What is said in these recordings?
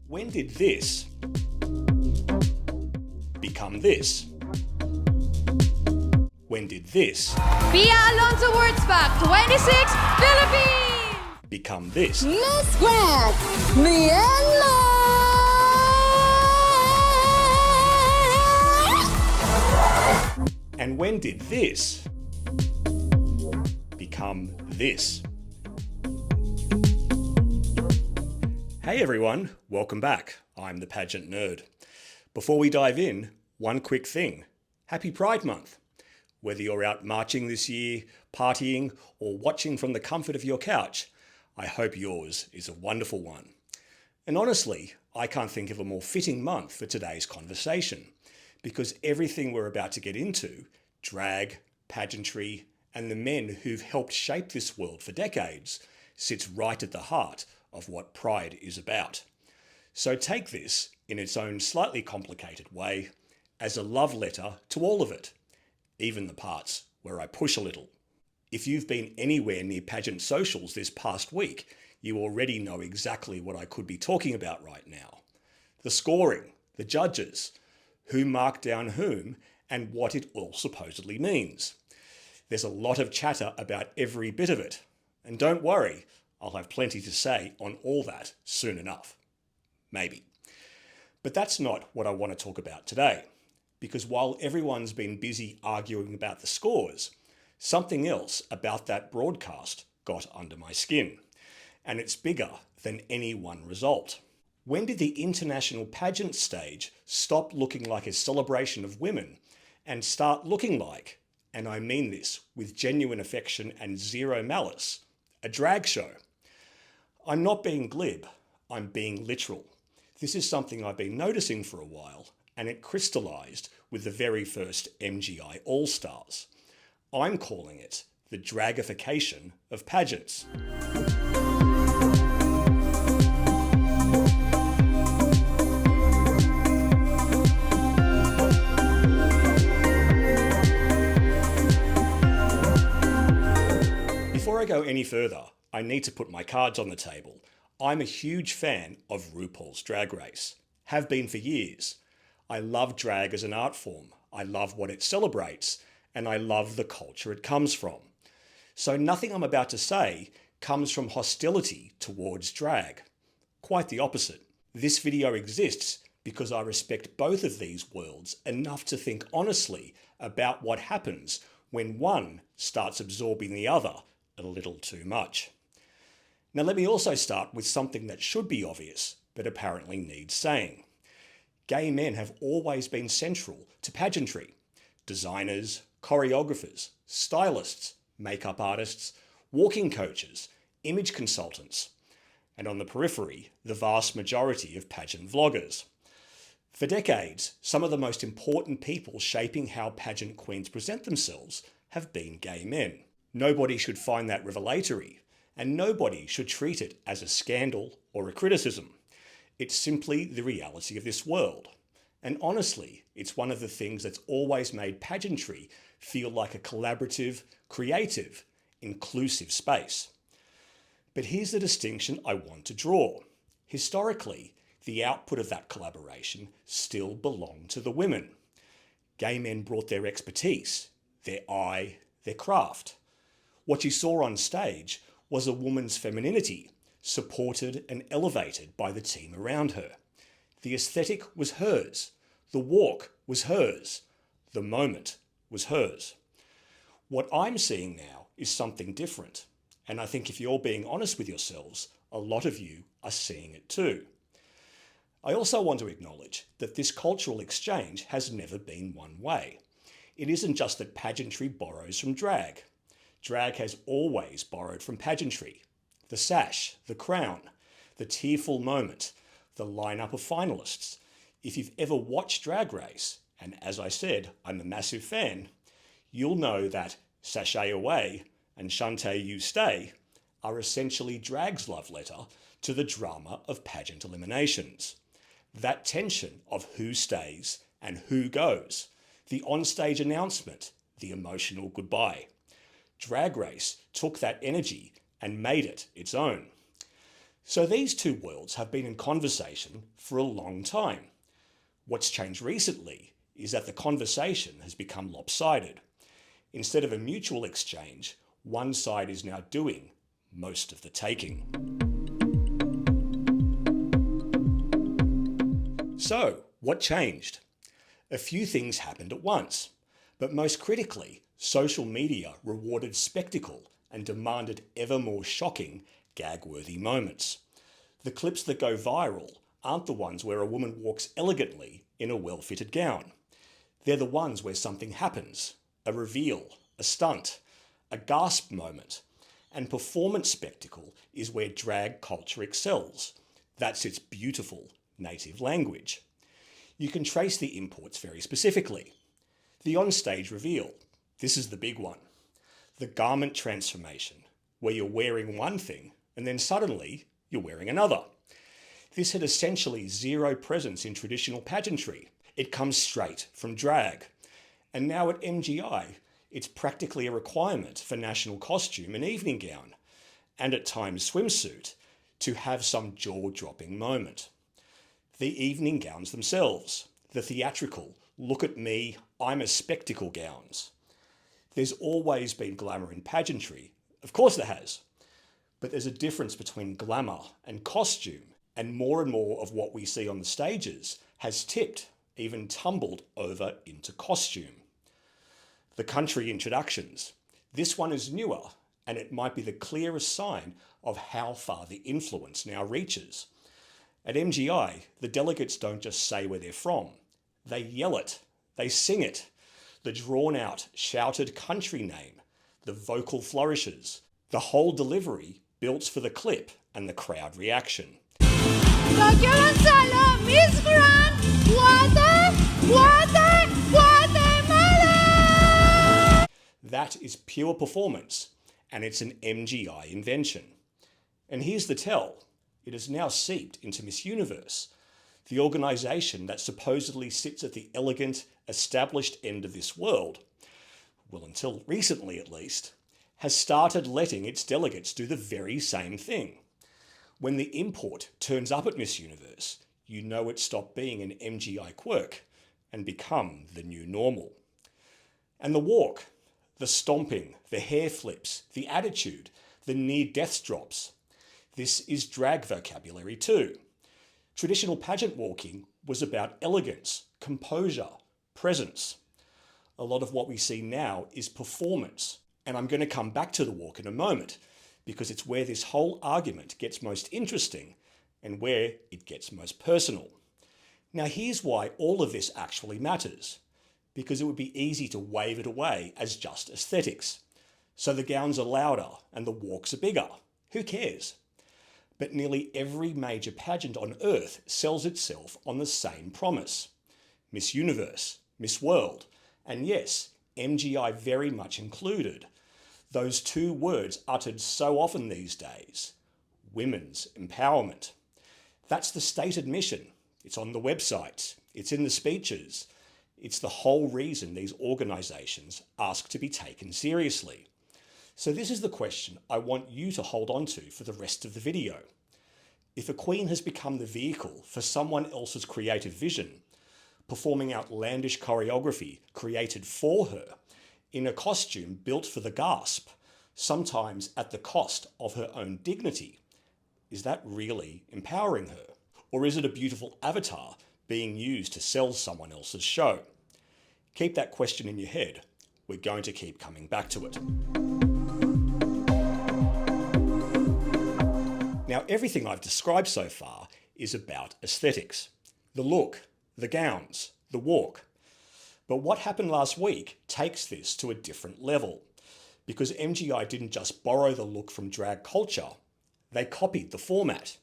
When did this become this? When did this Pia Alonso Wurzbach, 26, Philippines! become this? Miss Grant, Miela! And when did this become this? Hey everyone, welcome back. I'm the Pageant Nerd. Before we dive in, one quick thing. Happy Pride Month. Whether you're out marching this year, partying, or watching from the comfort of your couch, I hope yours is a wonderful one. And honestly, I can't think of a more fitting month for today's conversation, because everything we're about to get into, drag, pageantry, and the men who've helped shape this world for decades, sits right at the heart of what Pride is about. So take this, in its own slightly complicated way, as a love letter to all of it, even the parts where I push a little. If you've been anywhere near pageant socials this past week, you already know exactly what I could be talking about right now. The scoring, the judges, who marked down whom, and what it all supposedly means. There's a lot of chatter about every bit of it, and don't worry, I'll have plenty to say on all that soon enough. Maybe. But that's not what I want to talk about today, because while everyone's been busy arguing about the scores, something else about that broadcast got under my skin, and it's bigger than any one result. When did the international pageant stage stop looking like a celebration of women and start looking like, and I mean this with genuine affection and zero malice, a drag show? I'm not being glib, I'm being literal. This is something I've been noticing for a while, and it crystallised with the very first MGI All Stars. I'm calling it the dragification of pageants. Before I go any further, I need to put my cards on the table. I'm a huge fan of RuPaul's Drag Race. Have been for years. I love drag as an art form. I love what it celebrates, and I love the culture it comes from. So nothing I'm about to say comes from hostility towards drag. Quite the opposite. This video exists because I respect both of these worlds enough to think honestly about what happens when one starts absorbing the other a little too much. Now let me also start with something that should be obvious, but apparently needs saying. Gay men have always been central to pageantry. Designers, choreographers, stylists, makeup artists, walking coaches, image consultants, and on the periphery, the vast majority of pageant vloggers. For decades, some of the most important people shaping how pageant queens present themselves have been gay men. Nobody should find that revelatory, and nobody should treat it as a scandal or a criticism. It's simply the reality of this world. And honestly, it's one of the things that's always made pageantry feel like a collaborative, creative, inclusive space. But here's the distinction I want to draw. Historically, the output of that collaboration still belonged to the women. Gay men brought their expertise, their eye, their craft. What you saw on stage was a woman's femininity, supported and elevated by the team around her. The aesthetic was hers. The walk was hers. The moment was hers. What I'm seeing now is something different. And I think if you're being honest with yourselves, a lot of you are seeing it too. I also want to acknowledge that this cultural exchange has never been one way. It isn't just that pageantry borrows from drag. Drag has always borrowed from pageantry. The sash, the crown, the tearful moment, the lineup of finalists. If you've ever watched Drag Race, and as I said, I'm a massive fan, you'll know that Sashay Away and Shantae You Stay are essentially drag's love letter to the drama of pageant eliminations. That tension of who stays and who goes, the onstage announcement, the emotional goodbye. Drag Race took that energy and made it its own. So these two worlds have been in conversation for a long time. What's changed recently is that the conversation has become lopsided. Instead of a mutual exchange, one side is now doing most of the taking. So, what changed? A few things happened at once, but most critically, social media rewarded spectacle and demanded ever more shocking, gag-worthy moments. The clips that go viral aren't the ones where a woman walks elegantly in a well-fitted gown. They're the ones where something happens, a reveal, a stunt, a gasp moment. And performance spectacle is where drag culture excels. That's its beautiful native language. You can trace the imports very specifically. The onstage reveal, this is the big one. The garment transformation, where you're wearing one thing and then suddenly you're wearing another. This had essentially zero presence in traditional pageantry. It comes straight from drag. And now at MGI, it's practically a requirement for national costume and evening gown, and at times swimsuit, to have some jaw-dropping moment. The evening gowns themselves, the theatrical, look at me, I'm a spectacle gowns. There's always been glamour in pageantry, of course there has, but there's a difference between glamour and costume, and more of what we see on the stages has tipped, even tumbled over into costume. The country introductions. This one is newer, and it might be the clearest sign of how far the influence now reaches. At MGI, the delegates don't just say where they're from. They yell it. They sing it. The drawn-out, shouted country name. The vocal flourishes. The whole delivery built for the clip and the crowd reaction. Tokyo Gonzalo, Miss Grand, Guatemala! That is pure performance, and it's an MGI invention. And here's the tell. It has now seeped into Miss Universe, the organisation that supposedly sits at the elegant, established end of this world, well, until recently at least, has started letting its delegates do the very same thing. When the import turns up at Miss Universe, you know it stopped being an MGI quirk and become the new normal. And the walk, the stomping, the hair flips, the attitude, the near-death drops. This is drag vocabulary too. Traditional pageant walking was about elegance, composure, presence. A lot of what we see now is performance. And I'm going to come back to the walk in a moment, because it's where this whole argument gets most interesting and where it gets most personal. Now here's why all of this actually matters, because it would be easy to wave it away as just aesthetics. So the gowns are louder and the walks are bigger. Who cares? But nearly every major pageant on earth sells itself on the same promise. Miss Universe, Miss World, and yes, MGI very much included. Those two words uttered so often these days. Women's empowerment. That's the stated mission. It's on the websites. It's in the speeches. It's the whole reason these organisations ask to be taken seriously. So this is the question I want you to hold on to for the rest of the video. If a queen has become the vehicle for someone else's creative vision, performing outlandish choreography created for her, in a costume built for the gasp, sometimes at the cost of her own dignity, is that really empowering her? Or is it a beautiful avatar being used to sell someone else's show? Keep that question in your head. We're going to keep coming back to it. Now, everything I've described so far is about aesthetics. The look, the gowns, the walk. But what happened last week takes this to a different level, because MGI didn't just borrow the look from drag culture, they copied the format.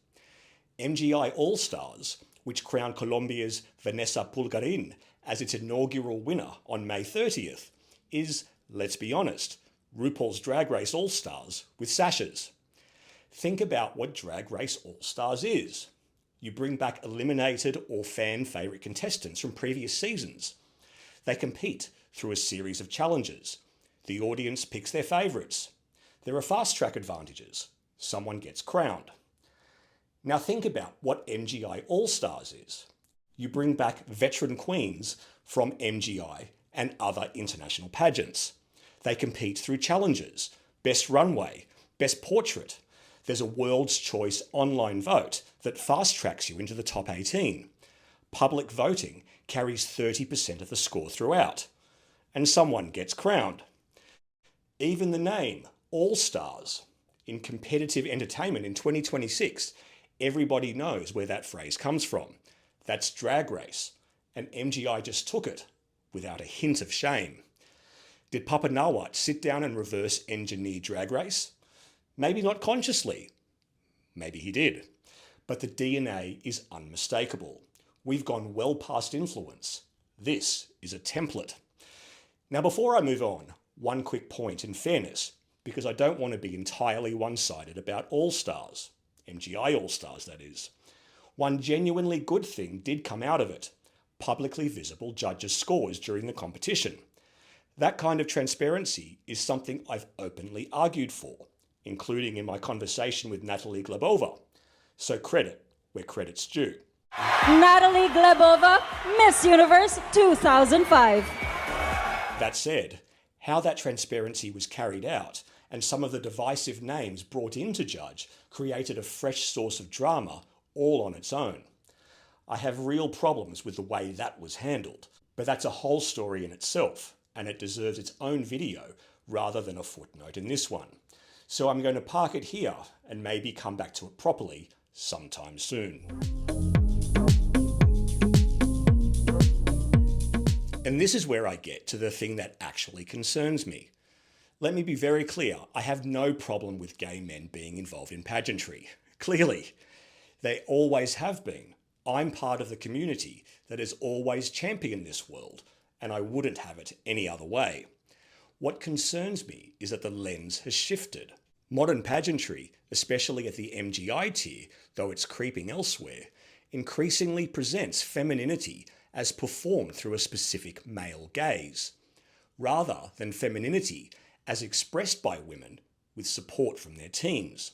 MGI All Stars, which crowned Colombia's Vanessa Pulgarin as its inaugural winner on May 30th, is, let's be honest, RuPaul's Drag Race All Stars with sashes. Think about what Drag Race All Stars is. You bring back eliminated or fan favourite contestants from previous seasons. They compete through a series of challenges. The audience picks their favourites. There are fast-track advantages. Someone gets crowned. Now think about what MGI All Stars is. You bring back veteran queens from MGI and other international pageants. They compete through challenges, best runway, best portrait. There's a World's Choice online vote that fast tracks you into the top 18. Public voting carries 30% of the score throughout. And someone gets crowned. Even the name, All Stars, in competitive entertainment in 2026, everybody knows where that phrase comes from. That's Drag Race, and MGI just took it without a hint of shame. Did Papa Nawat sit down and reverse engineer Drag Race? Maybe not consciously. Maybe he did. But the DNA is unmistakable. We've gone well past influence. This is a template. Now, before I move on, one quick point in fairness, because I don't want to be entirely one-sided about All Stars, MGI All Stars that is. One genuinely good thing did come out of it: publicly visible judges' scores during the competition. That kind of transparency is something I've openly argued for, including in my conversation with Natalie Glebova. So credit where credit's due. Natalie Glebova, Miss Universe 2005. That said, how that transparency was carried out and some of the divisive names brought in to judge created a fresh source of drama all on its own. I have real problems with the way that was handled, but that's a whole story in itself, and it deserves its own video rather than a footnote in this one. So I'm going to park it here and maybe come back to it properly sometime soon. And this is where I get to the thing that actually concerns me. Let me be very clear, I have no problem with gay men being involved in pageantry. Clearly, they always have been. I'm part of the community that has always championed this world, and I wouldn't have it any other way. What concerns me is that the lens has shifted. Modern pageantry, especially at the MGI tier, though it's creeping elsewhere, increasingly presents femininity as performed through a specific male gaze, rather than femininity as expressed by women with support from their teams.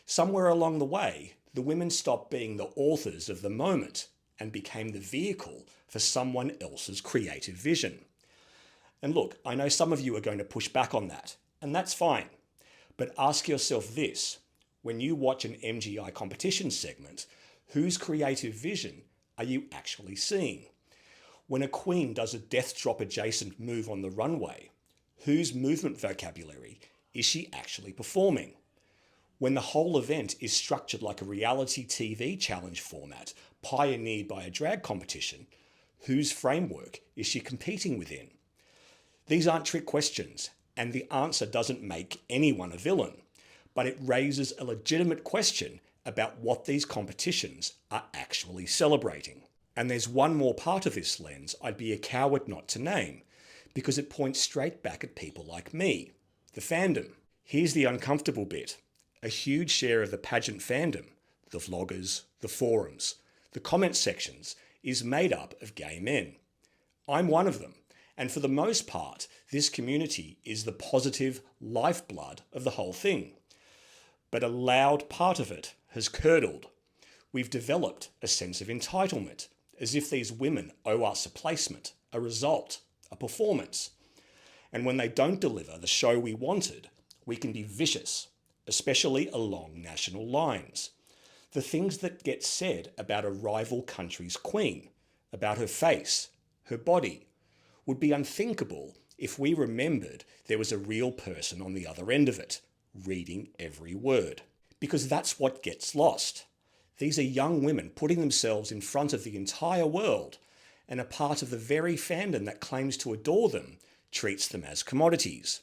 Somewhere along the way, the women stopped being the authors of the moment and became the vehicle for someone else's creative vision. And look, I know some of you are going to push back on that, and that's fine. But ask yourself this: when you watch an MGI competition segment, whose creative vision are you actually seeing? When a queen does a death drop adjacent move on the runway, whose movement vocabulary is she actually performing? When the whole event is structured like a reality TV challenge format pioneered by a drag competition, whose framework is she competing within? These aren't trick questions, and the answer doesn't make anyone a villain, but it raises a legitimate question about what these competitions are actually celebrating. And there's one more part of this lens I'd be a coward not to name, because it points straight back at people like me, the fandom. Here's the uncomfortable bit. A huge share of the pageant fandom, the vloggers, the forums, the comment sections, is made up of gay men. I'm one of them, and for the most part, this community is the positive lifeblood of the whole thing. But a loud part of it has curdled. We've developed a sense of entitlement, as if these women owe us a placement, a result, a performance. And when they don't deliver the show we wanted, we can be vicious, especially along national lines. The things that get said about a rival country's queen, about her face, her body, would be unthinkable if we remembered there was a real person on the other end of it, reading every word. Because that's what gets lost. These are young women putting themselves in front of the entire world, and a part of the very fandom that claims to adore them treats them as commodities,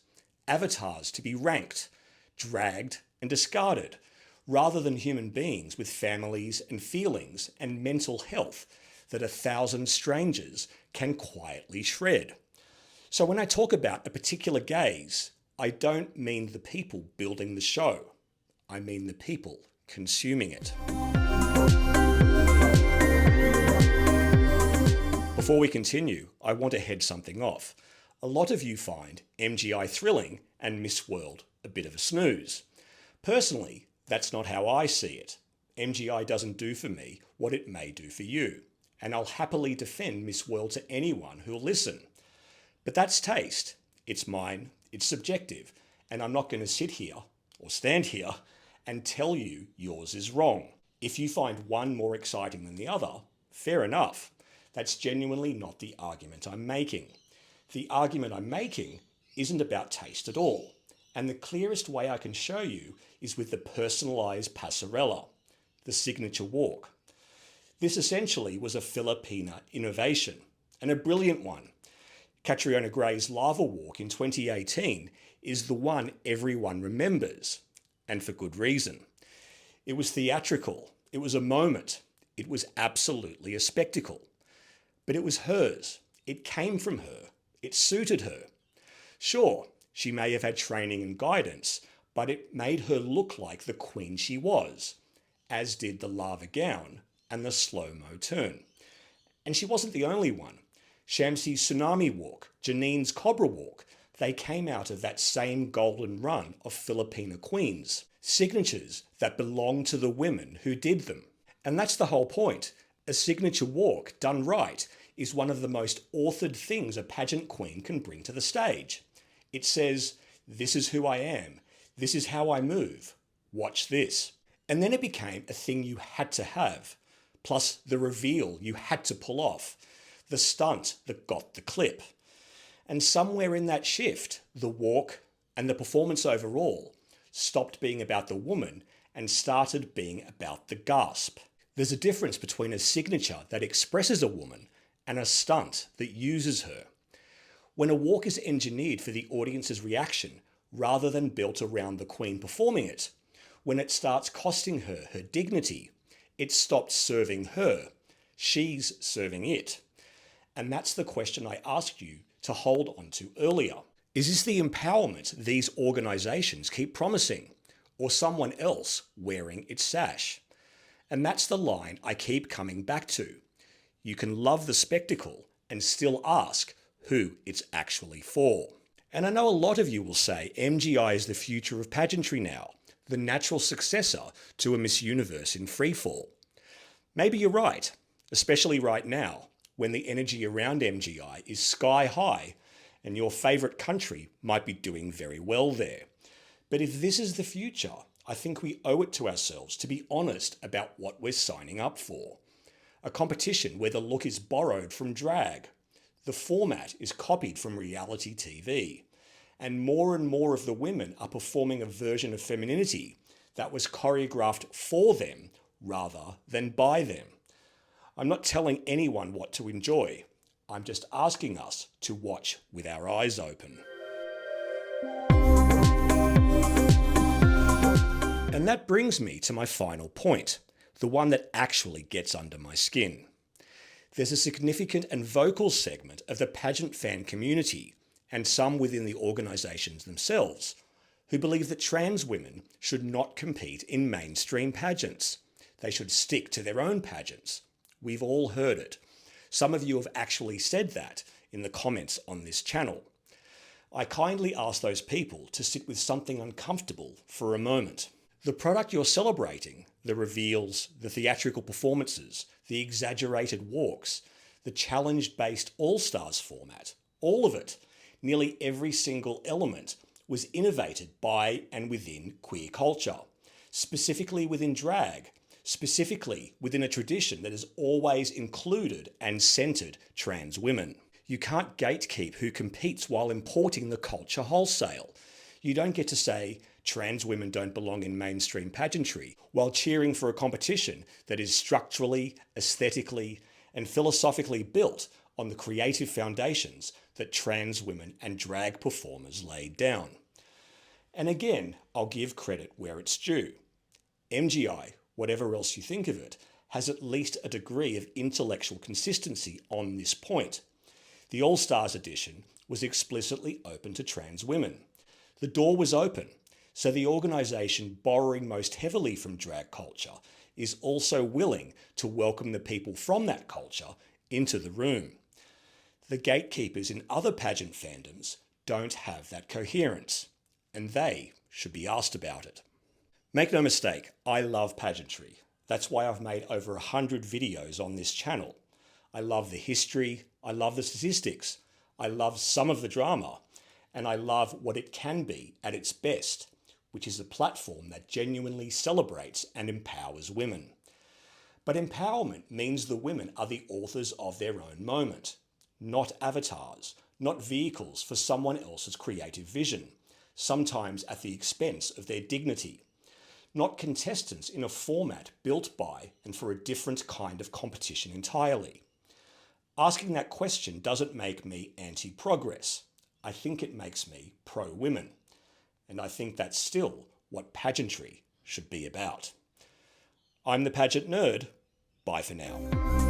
avatars to be ranked, dragged and discarded, rather than human beings with families and feelings and mental health that 1,000 strangers can quietly shred. So when I talk about a particular gaze, I don't mean the people building the show. I mean the people consuming it. Before we continue, I want to head something off. A lot of you find MGI thrilling and Miss World a bit of a snooze. Personally, that's not how I see it. MGI doesn't do for me what it may do for you, and I'll happily defend Miss World to anyone who'll listen. But that's taste. It's mine, it's subjective, and I'm not going to sit here, or stand here, and tell you yours is wrong. If you find one more exciting than the other, fair enough. That's genuinely not the argument I'm making. The argument I'm making isn't about taste at all, and the clearest way I can show you is with the personalised pasarela, the signature walk. This essentially was a Filipina innovation, and a brilliant one. Catriona Gray's lava walk in 2018 is the one everyone remembers, and for good reason. It was theatrical, it was a moment, it was absolutely a spectacle. But it was hers, it came from her, it suited her. Sure, she may have had training and guidance, but it made her look like the queen she was, as did the lava gown and the slow-mo turn. And she wasn't the only one. Shamsi's tsunami walk, Janine's cobra walk, they came out of that same golden run of Filipina queens. Signatures that belong to the women who did them. And that's the whole point. A signature walk, done right, is one of the most authored things a pageant queen can bring to the stage. It says, this is who I am, this is how I move, watch this. And then it became a thing you had to have, plus the reveal you had to pull off, the stunt that got the clip. And somewhere in that shift, the walk and the performance overall stopped being about the woman and started being about the gasp. There's a difference between a signature that expresses a woman and a stunt that uses her. When a walk is engineered for the audience's reaction rather than built around the queen performing it, when it starts costing her her dignity, it stops serving her. She's serving it. And that's the question I asked you to hold on to earlier. Is this the empowerment these organisations keep promising, or someone else wearing its sash? And that's the line I keep coming back to. You can love the spectacle and still ask who it's actually for. And I know a lot of you will say MGI is the future of pageantry now, the natural successor to a Miss Universe in freefall. Maybe you're right, especially right now, when the energy around MGI is sky high and your favourite country might be doing very well there. But if this is the future, I think we owe it to ourselves to be honest about what we're signing up for. A competition where the look is borrowed from drag, the format is copied from reality TV, and more of the women are performing a version of femininity that was choreographed for them rather than by them. I'm not telling anyone what to enjoy. I'm just asking us to watch with our eyes open. And that brings me to my final point, the one that actually gets under my skin. There's a significant and vocal segment of the pageant fan community, and some within the organisations themselves, who believe that trans women should not compete in mainstream pageants. They should stick to their own pageants. We've all heard it. Some of you have actually said that in the comments on this channel. I kindly ask those people to sit with something uncomfortable for a moment. The product you're celebrating, the reveals, the theatrical performances, the exaggerated walks, the challenge-based All Stars format, all of it, nearly every single element, was innovated by and within queer culture, specifically within drag, specifically within a tradition that has always included and centred trans women. You can't gatekeep who competes while importing the culture wholesale. You don't get to say trans women don't belong in mainstream pageantry while cheering for a competition that is structurally, aesthetically, and philosophically built on the creative foundations that trans women and drag performers laid down. And again, I'll give credit where it's due. MGI, whatever else you think of it, has at least a degree of intellectual consistency on this point. The All Stars edition was explicitly open to trans women. The door was open, so the organisation borrowing most heavily from drag culture is also willing to welcome the people from that culture into the room. The gatekeepers in other pageant fandoms don't have that coherence, and they should be asked about it. Make no mistake, I love pageantry. That's why I've made over 100 videos on this channel. I love the history, I love the statistics, I love some of the drama, and I love what it can be at its best, which is a platform that genuinely celebrates and empowers women. But empowerment means the women are the authors of their own moment, not avatars, not vehicles for someone else's creative vision, sometimes at the expense of their dignity, not contestants in a format built by and for a different kind of competition entirely. Asking that question doesn't make me anti-progress. I think it makes me pro-women. And I think that's still what pageantry should be about. I'm the Pageant Nerd. Bye for now.